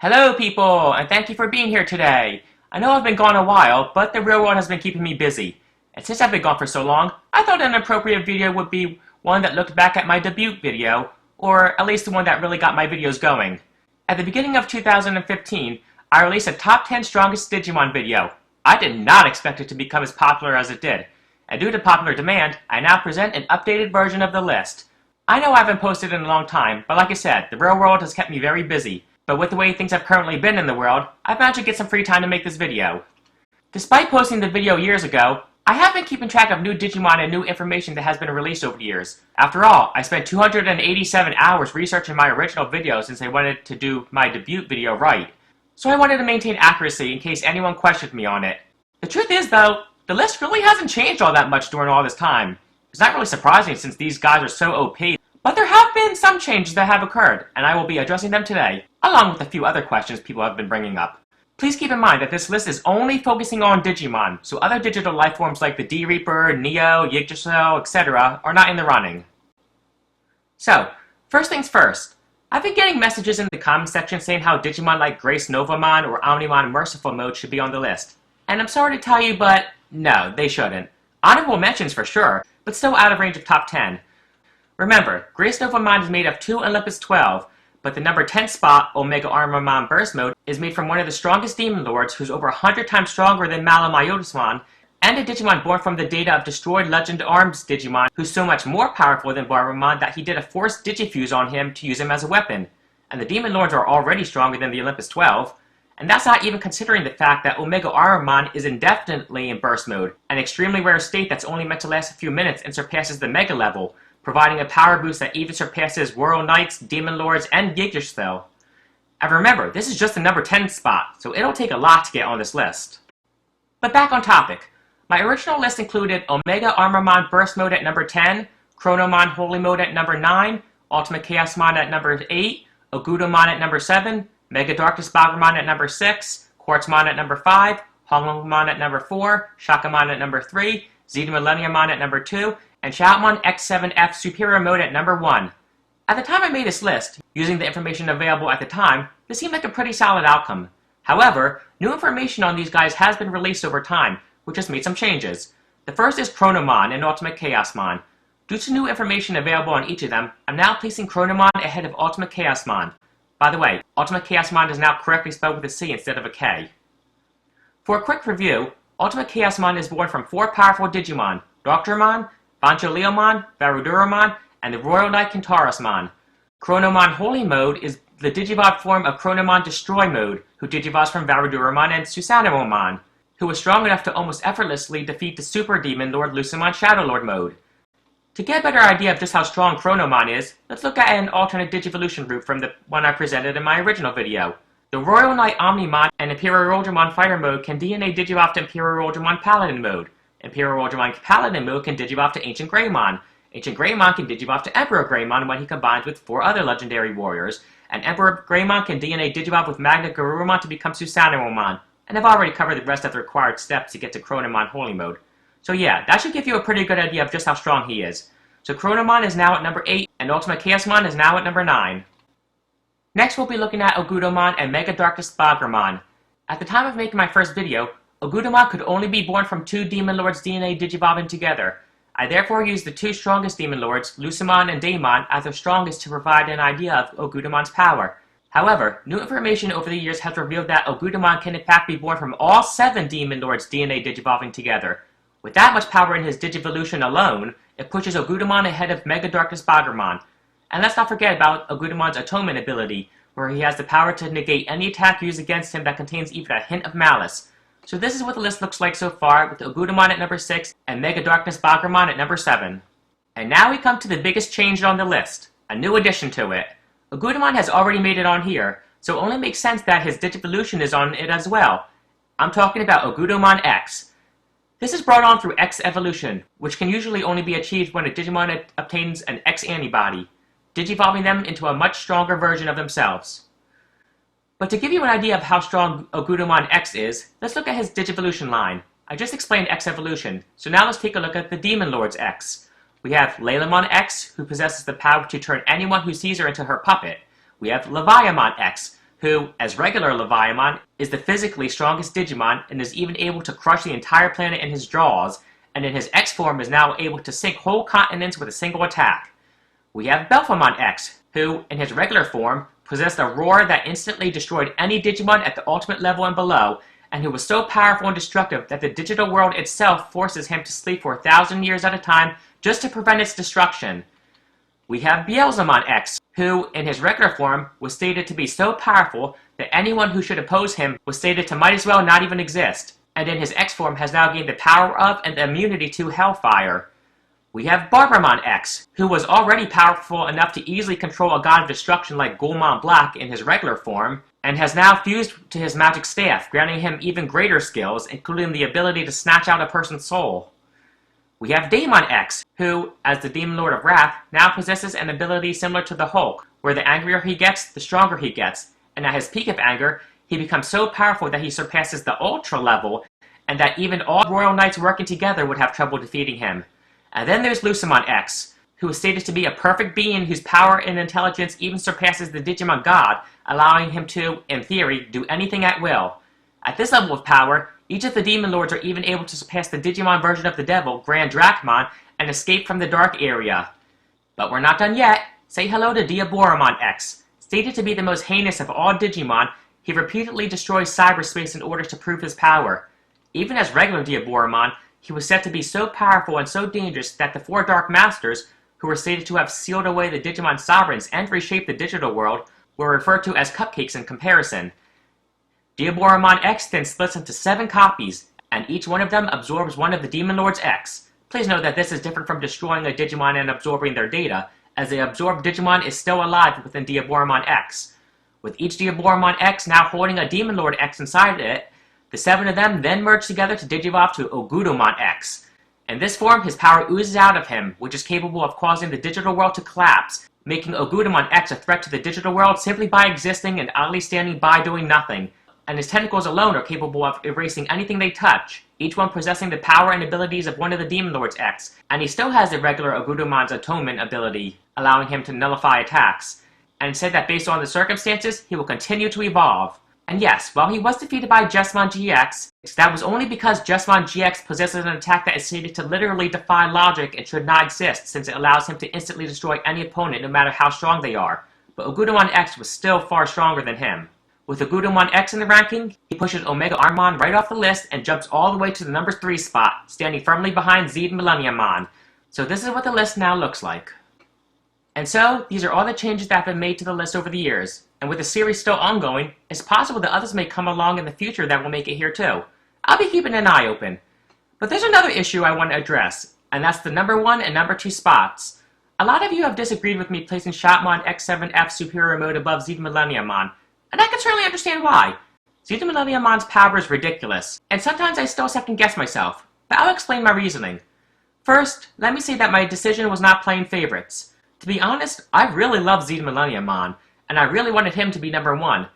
Hello people, and thank you for being here today. I know I've been gone a while, but the real world has been keeping me busy. And since I've been gone for so long, I thought an appropriate video would be one that looked back at my debut video, or at least the one that really got my videos going. At the beginning of 2015, I released a top 10 Strongest Digimon video. I did not expect it to become as popular as it did, and due to popular demand, I now present an updated version of the list. I know I haven't posted in a long time, but like I said, the real world has kept me very busy. But with the way things have currently been in the world, I've managed to get some free time to make this video. Despite posting the video years ago, I have been keeping track of new Digimon and new information that has been released over the years. After all, I spent 287 hours researching my original video since I wanted to do my debut video right. So I wanted to maintain accuracy in case anyone questioned me on it. The truth is though, the list really hasn't changed all that much during all this time. It's not really surprising since these guys are so OP. But there have been some changes that have occurred, and I will be addressing them today, along with a few other questions people have been bringing up. Please keep in mind that this list is only focusing on Digimon, so other digital life forms like the D-Reaper, Neo, Yggdrasil, etc. are not in the running. So, first things first. I've been getting messages in the comment section saying how Digimon like Grace Novamon or Omnimon Merciful Mode should be on the list. And I'm sorry to tell you, but no, they shouldn't. Honorable mentions for sure, but still out of range of top 10. Remember, Grace Novamon is made of 2 Olympus 12, but the number 10 spot, OmegaArmamon Burst Mode, is made from one of the strongest Demon Lords who's over 100 times stronger than Malamayotismon, and a Digimon born from the data of destroyed Legend Arms Digimon who's so much more powerful than Barbamon that he did a forced Digifuse on him to use him as a weapon. And the Demon Lords are already stronger than the Olympus 12, and that's not even considering the fact that OmegaArmamon is indefinitely in Burst Mode, an extremely rare state that's only meant to last a few minutes and surpasses the Mega level, providing a power boost that even surpasses World Knights, Demon Lords, and Yggdrasil. And remember, this is just the number 10 spot, so it'll take a lot to get on this list. But back on topic. My original list included OmegaArmamon Burst Mode at number 10, Chronomon Holy Mode at number 9, UltimateChaosmon at number 8, Ogudomon at number 7, MegaDarknessBagramon at number 6, Quartzmon at number 5, Huanlongmon at number 4, Shakamon at number 3, ZeedMillenniummon at number 2, and Shoutmon X7F Superior Mode at number 1. At the time I made this list, using the information available at the time, this seemed like a pretty solid outcome. However, new information on these guys has been released over time, which has made some changes. The first is Chronomon and UltimateChaosmon. Due to new information available on each of them, I'm now placing Chronomon ahead of UltimateChaosmon. By the way, UltimateChaosmon is now correctly spelled with a C instead of a K. For a quick review, UltimateChaosmon is born from 4 powerful Digimon, Doctormon, Bancholeomon, Varuduramon, and the Royal Knight Kentarasmon. Chronomon Holy Mode is the Digivolve form of Chronomon Destroy Mode, who digivolves from Varuduramon and Susanimomon, who was strong enough to almost effortlessly defeat the Super Demon Lord Lucimon Shadow Lord Mode. To get a better idea of just how strong Chronomon is, let's look at an alternate Digivolution route from the one I presented in my original video. The Royal Knight Omnimon and Imperial Ultramon Fighter Mode can DNA Digivolve to Imperial Ultramon Paladin Mode. Imperial Ultramon Paladin Mode can digivolve to Ancient Greymon. Ancient Greymon can digivolve to Emperor Greymon when he combines with 4 other legendary warriors, and Emperor Greymon can DNA digivolve with Magna Garurumon to become Susanimomon. And I've already covered the rest of the required steps to get to Chronomon Holy Mode. So yeah, that should give you a pretty good idea of just how strong he is. So Chronomon is now at number 8, and UltimateChaosmon is now at number 9. Next we'll be looking at Ogudomon and MegaDarknessBagramon. At the time of making my first video, Ogudomon could only be born from 2 Demon Lords DNA digivolving together. I therefore used the 2 strongest Demon Lords, Lucimon and Daemon, as their strongest to provide an idea of Ogudomon's power. However, new information over the years has revealed that Ogudomon can in fact be born from all 7 Demon Lords DNA digivolving together. With that much power in his Digivolution alone, it pushes Ogudomon ahead of MegaDarknessBagramon. And let's not forget about Ogudomon's Atonement ability, where he has the power to negate any attack used against him that contains even a hint of malice. So this is what the list looks like so far, with Ogudomon at number 6 and MegaDarknessBagramon at number 7. And now we come to the biggest change on the list, a new addition to it. Ogudomon has already made it on here, so it only makes sense that his Digivolution is on it as well. I'm talking about Ogudomon X. This is brought on through X evolution, which can usually only be achieved when a Digimon obtains an X antibody, digivolving them into a much stronger version of themselves. But to give you an idea of how strong Ogudomon X is, let's look at his Digivolution line. I just explained X evolution, so now let's take a look at the Demon Lords X. We have Lailamon X, who possesses the power to turn anyone who sees her into her puppet. We have Leviamon X, who, as regular Leviamon, is the physically strongest Digimon and is even able to crush the entire planet in his jaws, and in his X form is now able to sink whole continents with a single attack. We have Belphemon X, who, in his regular form, possessed a roar that instantly destroyed any Digimon at the ultimate level and below, and who was so powerful and destructive that the digital world itself forces him to sleep for 1,000 years at a time just to prevent its destruction. We have Beelzemon X, who, in his regular form, was stated to be so powerful that anyone who should oppose him was stated to might as well not even exist, and in his X form has now gained the power of and the immunity to Hellfire. We have Barbamon X, who was already powerful enough to easily control a god of destruction like Gulmon Black in his regular form, and has now fused to his magic staff, granting him even greater skills, including the ability to snatch out a person's soul. We have Daemon X, who, as the Demon Lord of Wrath, now possesses an ability similar to the Hulk, where the angrier he gets, the stronger he gets, and at his peak of anger, he becomes so powerful that he surpasses the Ultra level, and that even all Royal Knights working together would have trouble defeating him. And then there's Lucemon X, who is stated to be a perfect being whose power and intelligence even surpasses the Digimon God, allowing him to, in theory, do anything at will. At this level of power, each of the Demon Lords are even able to surpass the Digimon version of the Devil, Grand Drachmon, and escape from the Dark Area. But we're not done yet. Say hello to Diaboromon X. Stated to be the most heinous of all Digimon, he repeatedly destroys cyberspace in order to prove his power. Even as regular Diaboromon, he was said to be so powerful and so dangerous that the 4 Dark Masters, who were stated to have sealed away the Digimon sovereigns and reshaped the digital world, were referred to as cupcakes in comparison. Diaboromon X then splits into 7 copies, and each one of them absorbs one of the Demon Lord's X. Please note that this is different from destroying a Digimon and absorbing their data, as the absorbed Digimon is still alive within Diaboromon X. With each Diaboromon X now holding a Demon Lord X inside it, the 7 of them then merge together to digivolve to Ogudomon X. In this form, his power oozes out of him, which is capable of causing the digital world to collapse, making Ogudomon X a threat to the digital world simply by existing and idly standing by doing nothing, and his tentacles alone are capable of erasing anything they touch, each one possessing the power and abilities of one of the Demon Lord's X, and he still has the regular Ogudomon's Atonement ability, allowing him to nullify attacks, and said that based on the circumstances, he will continue to evolve. And yes, while he was defeated by Jesmon GX, that was only because Jesmon GX possesses an attack that is stated to literally defy logic and should not exist, since it allows him to instantly destroy any opponent no matter how strong they are. But Ogudomon X was still far stronger than him. With Ogudomon X in the ranking, he pushes OmegaArmamon right off the list and jumps all the way to the number 3 spot, standing firmly behind ZeedMillenniummon. So this is what the list now looks like. And so, these are all the changes that have been made to the list over the years. And with the series still ongoing, it's possible that others may come along in the future that will make it here too. I'll be keeping an eye open. But there's another issue I want to address, and that's the number 1 and number 2 spots. A lot of you have disagreed with me placing Shoutmon X7F Superior Mode above ZeedMillenniummon, and I can certainly understand why. ZeedMillenniummon's power is ridiculous, and sometimes I still second-guess myself, but I'll explain my reasoning. First, let me say that my decision was not playing favorites. To be honest, I really love ZeedMillenniummon, and I really wanted him to be number 1.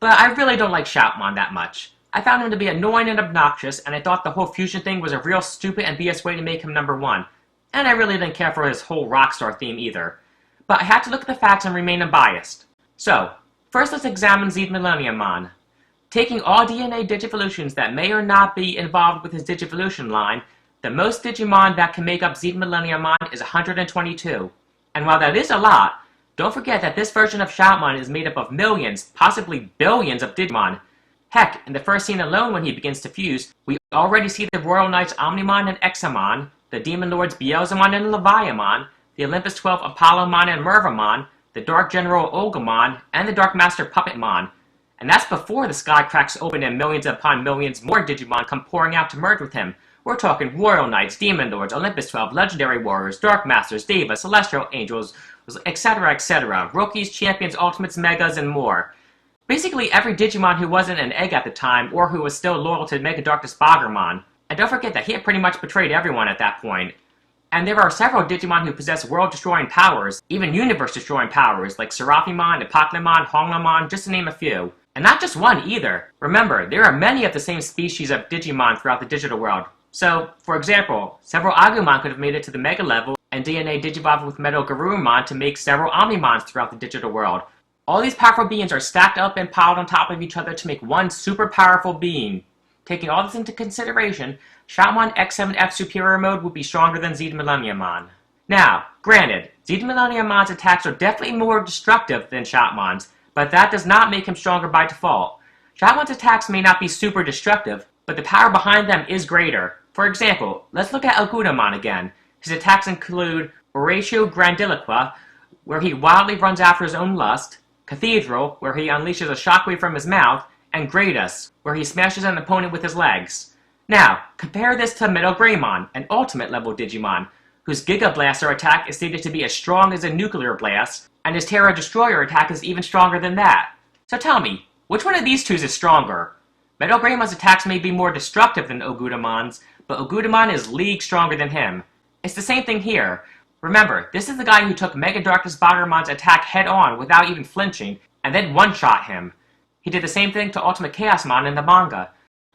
But I really don't like Shoutmon that much. I found him to be annoying and obnoxious, and I thought the whole fusion thing was a real stupid and BS way to make him number 1. And I really didn't care for his whole Rockstar theme either. But I had to look at the facts and remain unbiased. So, first let's examine ZeedMillenniummon. Taking all DNA Digivolutions that may or not be involved with his Digivolution line, the most Digimon that can make up ZeedMillenniummon is 122. And while that is a lot, don't forget that this version of Shoutmon is made up of millions, possibly billions of Digimon. Heck, in the first scene alone when he begins to fuse, we already see the Royal Knights Omnimon and Examon, the Demon Lords Beelzemon and Leviamon, the Olympus 12 Apollomon and Mervamon, the Dark General Ogudomon, and the Dark Master Puppetmon. And that's before the sky cracks open and millions upon millions more Digimon come pouring out to merge with him. We're talking Royal Knights, Demon Lords, Olympus 12, Legendary Warriors, Dark Masters, Devas, Celestial Angels, etc., etc. Rookies, Champions, Ultimates, Megas, and more. Basically every Digimon who wasn't an egg at the time, or who was still loyal to MegaDarknessBagramon. And don't forget that he had pretty much betrayed everyone at that point. And there are several Digimon who possess world-destroying powers, even universe-destroying powers, like Seraphimon, Appmon, Huanlongmon, just to name a few. And not just one either. Remember, there are many of the same species of Digimon throughout the digital world. So, for example, several Agumon could have made it to the Mega level, and DNA digivolved with MegaDarknessBagramon to make several Omnimons throughout the digital world. All these powerful beings are stacked up and piled on top of each other to make one super powerful being. Taking all this into consideration, Shoutmon X7F Superior Mode would be stronger than ZeedMillenniummon. Now, granted, ZeedMillenniummon's attacks are definitely more destructive than Shoutmon's, but that does not make him stronger by default. Shoutmon's attacks may not be super destructive, but the power behind them is greater. For example, let's look at Ogudomon again. His attacks include Oratio Grandiloqua, where he wildly runs after his own lust, Cathedral, where he unleashes a shockwave from his mouth, and Gratus, where he smashes an opponent with his legs. Now, compare this to MegaDarknessBagramon, an ultimate level Digimon, whose Giga Blaster attack is stated to be as strong as a nuclear blast, and his Terra Destroyer attack is even stronger than that. So tell me, which one of these two is stronger? MegaDarknessBagramon's attacks may be more destructive than Ogudomon's, but Ogudomon is leagues stronger than him. It's the same thing here. Remember, this is the guy who took MegaDarknessBagramon's attack head-on without even flinching, and then one-shot him. He did the same thing to UltimateChaosmon in the manga.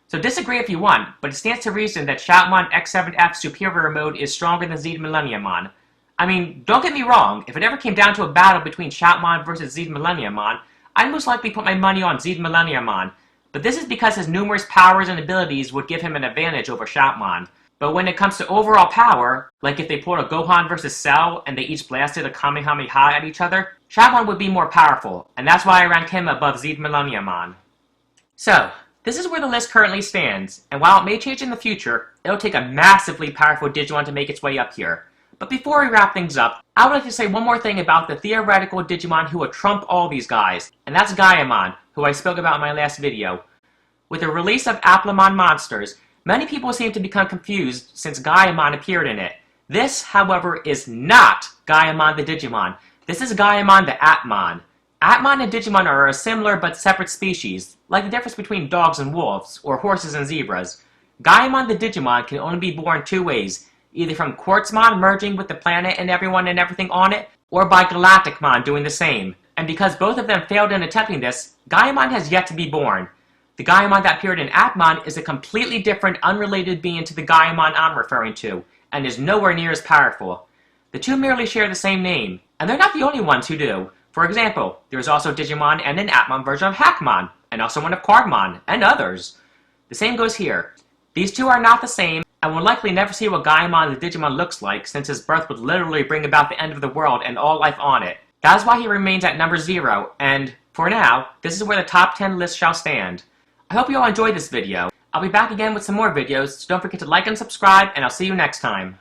So disagree if you want, but it stands to reason that Shoutmon X7F Superior Mode is stronger than ZeedMillenniummon. I mean, don't get me wrong, if it ever came down to a battle between Shoutmon versus ZeedMillenniummon, I'd most likely put my money on ZeedMillenniummon, but this is because his numerous powers and abilities would give him an advantage over Shoutmon. But when it comes to overall power, like if they pulled a Gohan versus Cell and they each blasted a Kamehameha at each other, Shoutmon would be more powerful, and that's why I rank him above ZeedMillenniummon. So, this is where the list currently stands, and while it may change in the future, it'll take a massively powerful Digimon to make its way up here. But before we wrap things up, I would like to say one more thing about the theoretical Digimon who would trump all these guys, and that's Gaiamon, who I spoke about in my last video. With the release of Appmon Monsters, many people seem to become confused since Gaiamon appeared in it. This, however, is not Gaiamon the Digimon. This is Gaiamon the Appmon. Appmon and Digimon are a similar but separate species, like the difference between dogs and wolves, or horses and zebras. Gaiamon the Digimon can only be born two ways, either from Quartzmon merging with the planet and everyone and everything on it, or by Galacticmon doing the same. And because both of them failed in attempting this, Gaiamon has yet to be born. The Gaiamon that appeared in Appmon is a completely different, unrelated being to the Gaiamon I'm referring to, and is nowhere near as powerful. The two merely share the same name, and they're not the only ones who do. For example, there is also Digimon and an Appmon version of Hackmon, and also one of Quartzmon, and others. The same goes here. These two are not the same, and will likely never see what Gaiamon the Digimon looks like, since his birth would literally bring about the end of the world and all life on it. That is why he remains at number 0, and, for now, this is where the top 10 list shall stand. I hope you all enjoyed this video. I'll be back again with some more videos, so don't forget to like and subscribe, and I'll see you next time.